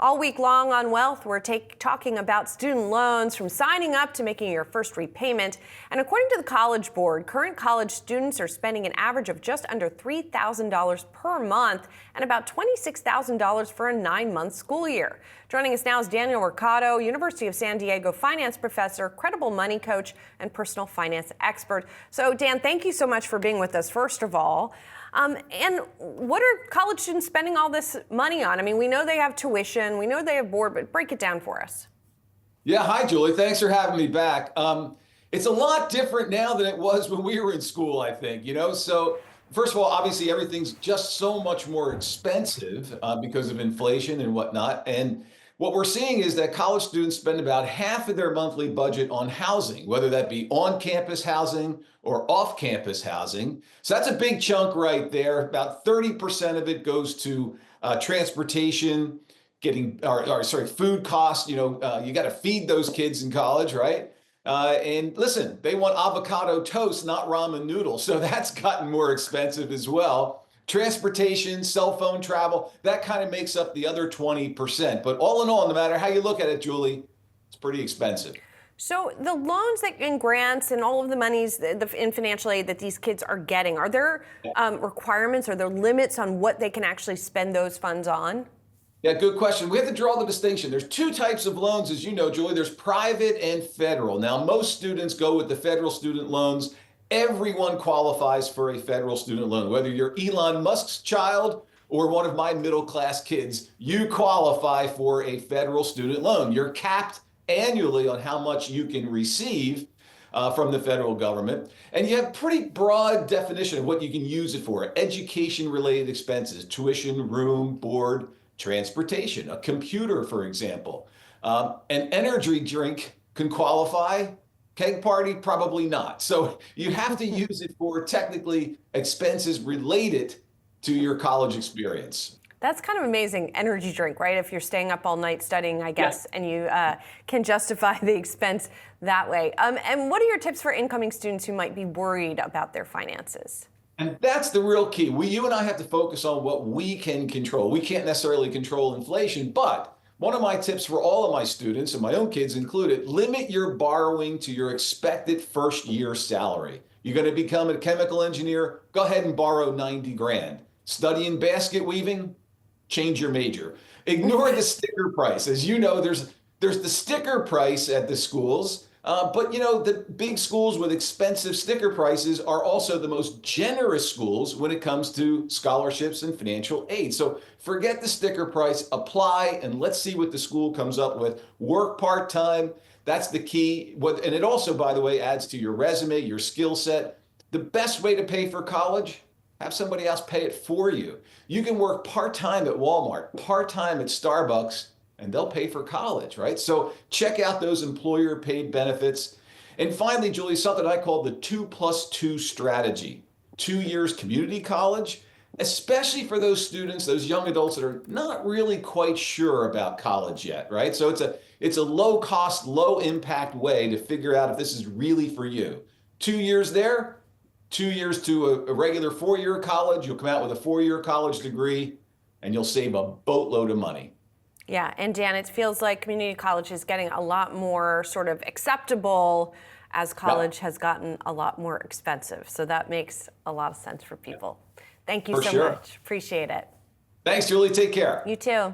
All week long on Wealth, we're talking about student loans, from signing up to making your first repayment. And according to the College Board, current college students are spending an average of just under $3,000 per month and about $26,000 for a 9-month school year. Joining us now is Daniel Roccato, University of San Diego finance professor, credible money coach, and personal finance expert. So, Dan, thank you so much for being with us, first of all. And what are college students spending all this money on? I mean, we know they have tuition, we know they have board, but break it down for us. Yeah, hi, Julie. Thanks for having me back. It's a lot different now than it was when we were in school, I think, So first of all, obviously, everything's just so much more expensive because of inflation and whatnot. And what we're seeing is that college students spend about half of their monthly budget on housing, whether that be on-campus housing or off-campus housing. So that's a big chunk right there. About 30% of it goes to transportation, food costs. You got to feed those kids in college, right? And listen, they want avocado toast, not ramen noodles. So that's gotten more expensive as well. Transportation, cell phone travel, that kind of makes up the other 20%. But all in all, no matter how you look at it, Julie, it's pretty expensive. So the loans and grants and all of the monies in financial aid that these kids are getting, are there requirements, are there limits on what they can actually spend those funds on? Yeah, good question. We have to draw the distinction. There's two types of loans, as you know, Julie. There's private and federal. Now, most students go with the federal student loans. Everyone qualifies for a federal student loan. Whether you're Elon Musk's child or one of my middle-class kids, you qualify for a federal student loan. You're capped annually on how much you can receive from the federal government. And you have pretty broad definition of what you can use it for. Education-related expenses, tuition, room, board, transportation, a computer, for example. An energy drink can qualify. Keg party, probably not. So you have to use it for technically expenses related to your college experience. That's kind of amazing. Energy drink, right? If you're staying up all night studying, I guess, yeah. And you can justify the expense that way. And what are your tips for incoming students who might be worried about their finances? And that's the real key. You and I have to focus on what we can control. We can't necessarily control inflation, but one of my tips for all of my students, and my own kids included, limit your borrowing to your expected first year salary. You're going to become a chemical engineer, go ahead and borrow 90 grand. Studying basket weaving, change your major. Ignore the sticker price. As you know, there's the sticker price at the schools, but the big schools with expensive sticker prices are also the most generous schools when it comes to scholarships and financial aid. So forget the sticker price, apply, and let's see what the school comes up with. Work part-time, that's the key. And it also, by the way, adds to your resume, your skill set. The best way to pay for college, have somebody else pay it for you. You can work part-time at Walmart, part-time at Starbucks, and they'll pay for college, right? So check out those employer paid benefits. And finally, Julie, something I call the 2+2 strategy. 2 years community college, especially for those students, those young adults that are not really quite sure about college yet, right? So it's a low cost, low impact way to figure out if this is really for you. 2 years there, 2 years to a regular 4-year college. You'll come out with a 4-year college degree and you'll save a boatload of money. Yeah, and Dan, it feels like community college is getting a lot more sort of acceptable as college has gotten a lot more expensive. So that makes a lot of sense for people. Thank you so much. Appreciate it. Thanks, Julie. Take care. You too.